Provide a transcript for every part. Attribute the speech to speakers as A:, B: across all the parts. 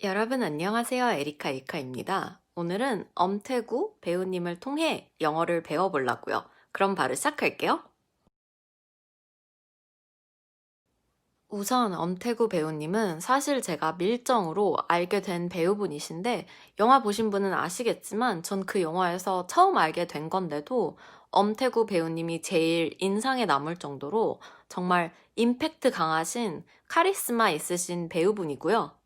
A: 여러분 안녕하세요. 에리카 이카입니다. 오늘은 엄태구 배우님을 통해 영어를 배워보려고요. 그럼 바로 시작할게요. 우선 엄태구 배우님은 사실 제가 밀정으로 알게 된 배우분이신데 영화 보신 분은 아시겠지만 전 그 영화에서 처음 알게 된 건데도 엄태구 배우님이 제일 인상에 남을 정도로 정말 임팩트 강하신 카리스마 있으신 배우분이고요.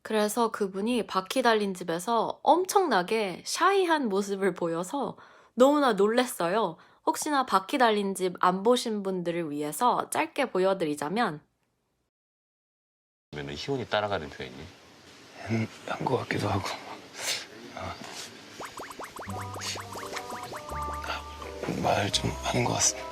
A: 그래서 그분이 바퀴 달린 집에서 엄청나게 샤이한 모습을 보여서 너무나 놀랬어요. 혹시나 바퀴 달린 집 안 보신 분들을 위해서 짧게 보여드리자면
B: 그러면 희원이 따라가는 편이니?
C: 한 것 같기도 하고 말 좀 하는 것 같습니다.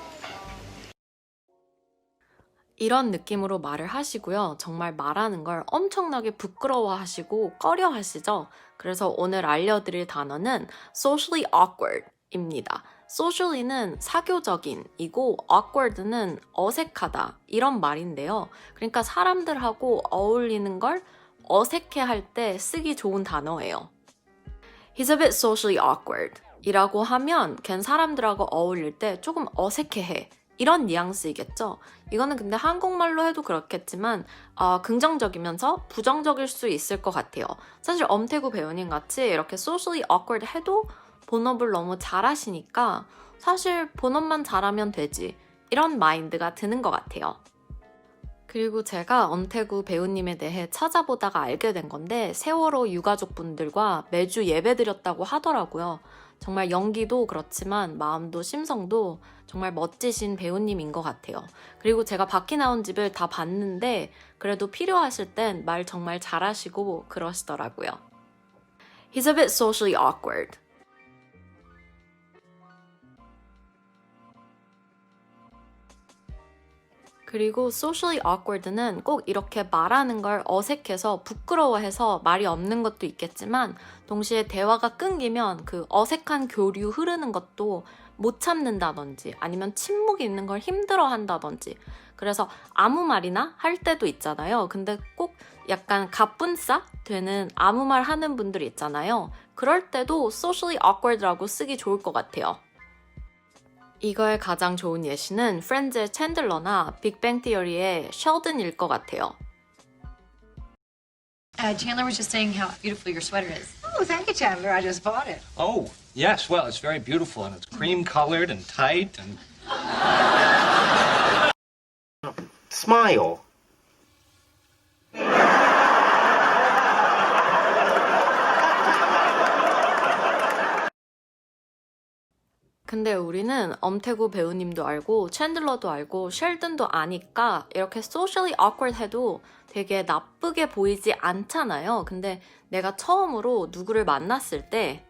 A: 이런 느낌으로 말을 하시고요. 정말 말하는 걸 엄청나게 부끄러워하시고 꺼려하시죠. 그래서 오늘 알려드릴 단어는 socially awkward입니다. socially는 사교적인이고 awkward는 어색하다 이런 말인데요. 그러니까 사람들하고 어울리는 걸 어색해할 때 쓰기 좋은 단어예요. He's a bit socially awkward 이라고 하면 걘 사람들하고 어울릴 때 조금 어색해해. 이런 뉘앙스이겠죠. 이거는 근데 한국말로 해도 그렇겠지만 긍정적이면서 부정적일 수 있을 것 같아요. 사실 엄태구 배우님 같이 이렇게 socially awkward 해도 본업을 너무 잘하시니까 사실 본업만 잘하면 되지. 이런 마인드가 드는 것 같아요. 그리고 제가 엄태구 배우님에 대해 찾아보다가 알게 된 건데 세월호 유가족분들과 매주 예배드렸다고 하더라고요. 정말 연기도 그렇지만 마음도 심성도 정말 멋지신 배우님인 것 같아요. 그리고 제가 바퀴 나온 집을 다 봤는데 그래도 필요하실 땐 말 정말 잘하시고 그러시더라고요. He's a bit socially awkward. 그리고 socially awkward는 꼭 이렇게 말하는 걸 어색해서 부끄러워해서 말이 없는 것도 있겠지만 동시에 대화가 끊기면 그 어색한 교류 흐르는 것도 못 참는다든지 아니면 침묵이 있는 걸 힘들어 한다든지 그래서 아무 말이나 할 때도 있잖아요. 근데 꼭 약간 가뿐싸 되는 아무 말 하는 분들 있잖아요. 그럴 때도 socially awkward라고 쓰기 좋을 것 같아요. 이거의 가장 좋은 예시는 프렌즈의 챈들러나 빅뱅 티어리의 셸든일 것 같아요.
D: Chandler was just saying how beautiful your sweater is.
E: Oh, thank you, Chandler. I just bought it.
F: Oh, yes. Well, it's very beautiful, and it's cream-colored and tight, and...
B: Smile.
A: 근데 우리는 엄태구 배우님도 알고 챈들러도 알고 셸든도 아니까 이렇게 socially awkward 해도 되게 나쁘게 보이지 않잖아요. 근데 내가 처음으로 누구를 만났을 때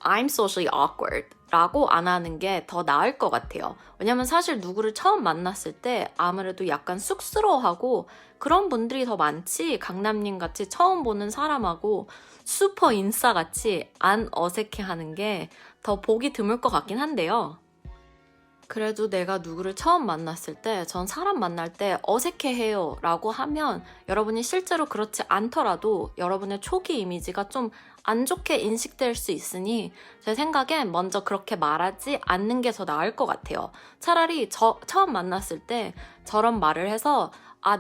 A: I'm socially awkward 라고 안 하는 게 더 나을 것 같아요. 왜냐면 사실 누구를 처음 만났을 때 아무래도 약간 쑥스러워하고 그런 분들이 더 많지 강남님 같이 처음 보는 사람하고 슈퍼 인싸같이 안 어색해하는 게 더 보기 드물 것 같긴 한데요. 그래도 내가 누구를 처음 만났을 때 전 사람 만날 때 어색해해요 라고 하면 여러분이 실제로 그렇지 않더라도 여러분의 초기 이미지가 좀 안 좋게 인식될 수 있으니 제 생각엔 먼저 그렇게 말하지 않는 게 더 나을 것 같아요. 차라리 처음 만났을 때 저런 말을 해서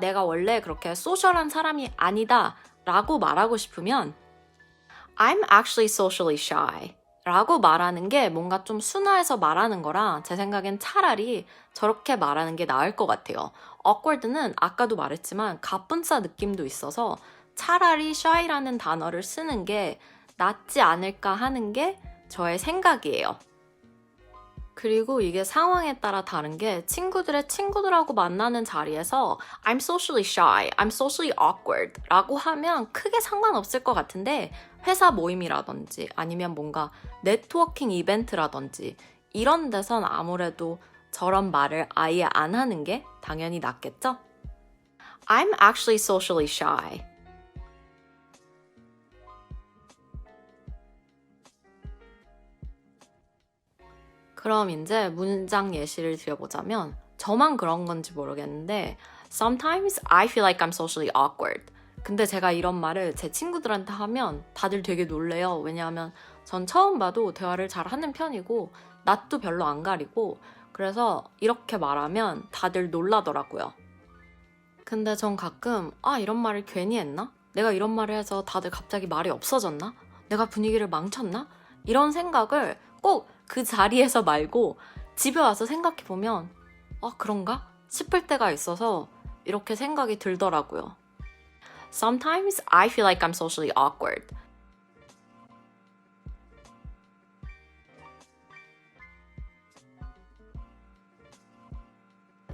A: 내가 원래 그렇게 소셜한 사람이 아니다 라고 말하고 싶으면 I'm actually socially shy 라고 말하는 게 뭔가 좀 순화해서 말하는 거라 제 생각엔 차라리 저렇게 말하는 게 나을 것 같아요. awkward는 아까도 말했지만 가뿐싸 느낌도 있어서 차라리 shy라는 단어를 쓰는 게 낫지 않을까 하는 게 저의 생각이에요. 그리고 이게 상황에 따라 다른 게 친구들의 친구들하고 만나는 자리에서 I'm socially shy, I'm socially awkward 라고 하면 크게 상관없을 것 같은데 회사 모임이라든지 아니면 뭔가 네트워킹 이벤트라든지 이런 데선 아무래도 저런 말을 아예 안 하는 게 당연히 낫겠죠? I'm actually socially shy. 그럼 이제 문장 예시를 드려보자면 저만 그런 건지 모르겠는데 Sometimes I feel like I'm socially awkward. 근데 제가 이런 말을 제 친구들한테 하면 다들 되게 놀래요. 왜냐하면 전 처음 봐도 대화를 잘 하는 편이고 낯도 별로 안 가리고 그래서 이렇게 말하면 다들 놀라더라고요. 근데 전 가끔 이런 말을 괜히 했나? 내가 이런 말을 해서 다들 갑자기 말이 없어졌나? 내가 분위기를 망쳤나? 이런 생각을 꼭 그 자리에서 말고 집에 와서 생각해보면 그런가? 싶을 때가 있어서 이렇게 생각이 들더라고요. Sometimes I feel like I'm socially awkward.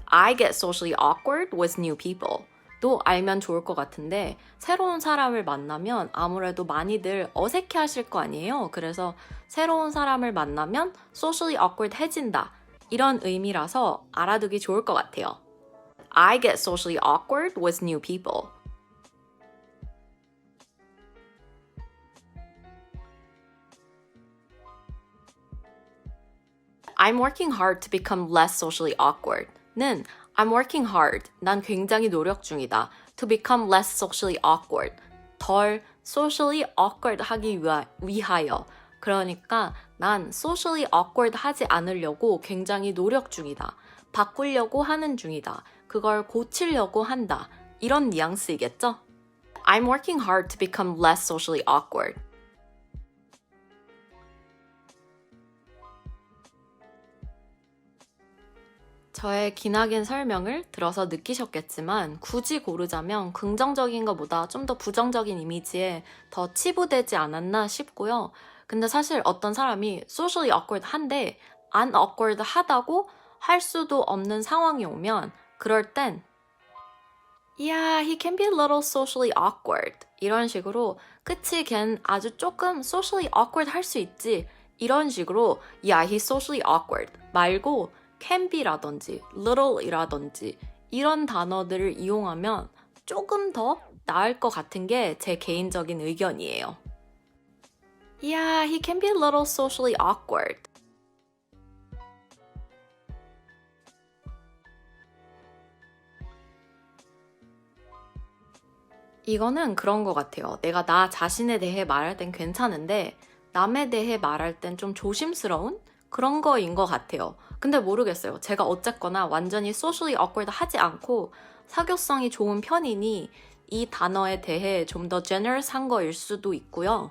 A: I get socially awkward with new people. 또 알면 좋을 것 같은데 새로운 사람을 만나면 아무래도 많이들 어색해 하실 거 아니에요. 그래서 새로운 사람을 만나면 socially awkward 해진다. 이런 의미라서 알아두기 좋을 것 같아요. I get socially awkward with new people. I'm working hard to become less socially awkward. 는 I'm working hard. 난 굉장히 노력 중이다. To become less socially awkward. 덜 socially awkward 하기 위하여. 그러니까 난 socially awkward 하지 않으려고 굉장히 노력 중이다. 바꾸려고 하는 중이다. 그걸 고치려고 한다. 이런 뉘앙스이겠죠? I'm working hard to become less socially awkward. 저의 기나긴 설명을 들어서 느끼셨겠지만 굳이 고르자면 긍정적인 것보다 좀 더 부정적인 이미지에 더 치부되지 않았나 싶고요. 근데 사실 어떤 사람이 socially awkward 한데 안 awkward 하다고 할 수도 없는 상황이 오면 그럴 땐 Yeah, he can be a little socially awkward. 이런 식으로 그치, 걘 아주 조금 socially awkward 할 수 있지. 이런 식으로 Yeah, he's socially awkward 말고 can be라든지 little이라든지 이런 단어들을 이용하면 조금 더 나을 것 같은 게 제 개인적인 의견이에요. Yeah, he can be a little socially awkward. 이거는 그런 것 같아요. 내가 나 자신에 대해 말할 땐 괜찮은데 남에 대해 말할 땐 좀 조심스러운 그런 거인 것 같아요. 근데 모르겠어요. 제가 어쨌거나 완전히 socially awkward 하지 않고 사교성이 좋은 편이니 이 단어에 대해 좀 더 generous한 거일 수도 있고요.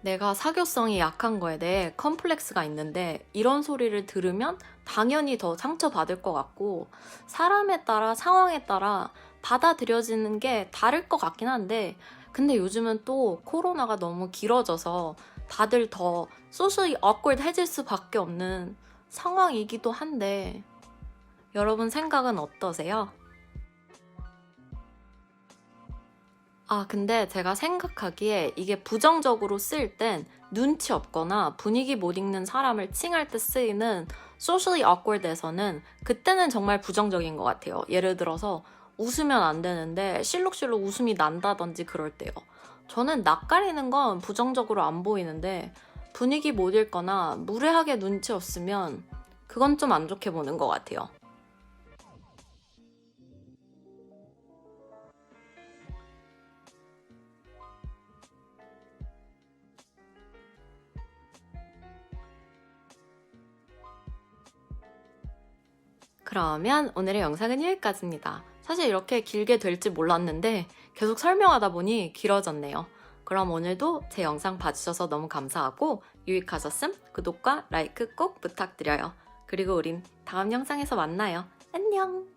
A: 내가 사교성이 약한 거에 대해 컴플렉스가 있는데 이런 소리를 들으면 당연히 더 상처받을 것 같고 사람에 따라 상황에 따라 받아들여지는 게 다를 것 같긴 한데 근데 요즘은 또 코로나가 너무 길어져서 다들 더 socially awkward 해질 수밖에 없는 상황이기도 한데 여러분 생각은 어떠세요? 근데 제가 생각하기에 이게 부정적으로 쓰일 땐 눈치 없거나 분위기 못 읽는 사람을 칭할 때 쓰이는 socially awkward에서는 그때는 정말 부정적인 것 같아요. 예를 들어서 웃으면 안 되는데 실룩실룩 웃음이 난다든지 그럴 때요. 저는 낯가리는 건 부정적으로 안 보이는데 분위기 못 읽거나 무례하게 눈치 없으면 그건 좀 안 좋게 보는 것 같아요. 그러면 오늘의 영상은 여기까지입니다. 사실 이렇게 길게 될지 몰랐는데 계속 설명하다 보니 길어졌네요. 그럼 오늘도 제 영상 봐주셔서 너무 감사하고 유익하셨음 구독과 라이크 꼭 부탁드려요. 그리고 우린 다음 영상에서 만나요. 안녕!